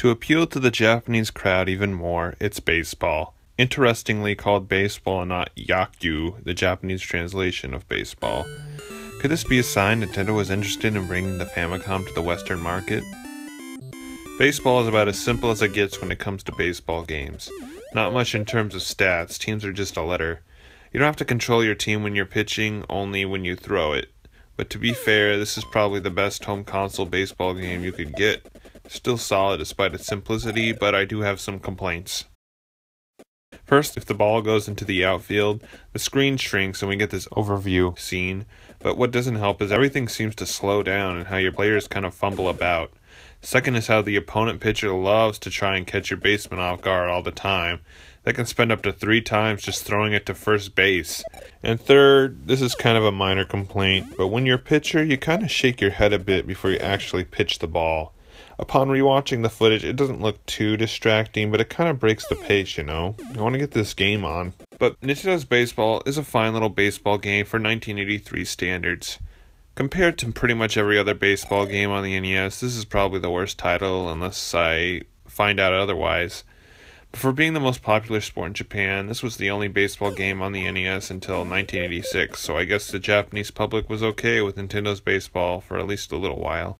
To appeal to the Japanese crowd even more, it's baseball. Interestingly called baseball and not yakyu, the Japanese translation of baseball. Could this be a sign Nintendo was interested in bringing the Famicom to the Western market? Baseball is about as simple as it gets when it comes to baseball games. Not much in terms of stats, teams are just a letter. You don't have to control your team when you're pitching, only when you throw it. But to be fair, this is probably the best home console baseball game you could get. Still solid despite its simplicity, but I do have some complaints. First, if the ball goes into the outfield, the screen shrinks and we get this overview scene, but what doesn't help is everything seems to slow down and how your players kind of fumble about. Second is how the opponent pitcher loves to try and catch your baseman off guard all the time. They can spend up to 3 times just throwing it to first base. And third, this is kind of a minor complaint, but when you're a pitcher, you kind of shake your head a bit before you actually pitch the ball. Upon rewatching the footage, it doesn't look too distracting, but it kind of breaks the pace, you know? I want to get this game on. But Nintendo's Baseball is a fine little baseball game for 1983 standards. Compared to pretty much every other baseball game on the NES, this is probably the worst title unless I find out otherwise. But for being the most popular sport in Japan, this was the only baseball game on the NES until 1986, so I guess the Japanese public was okay with Nintendo's Baseball for at least a little while.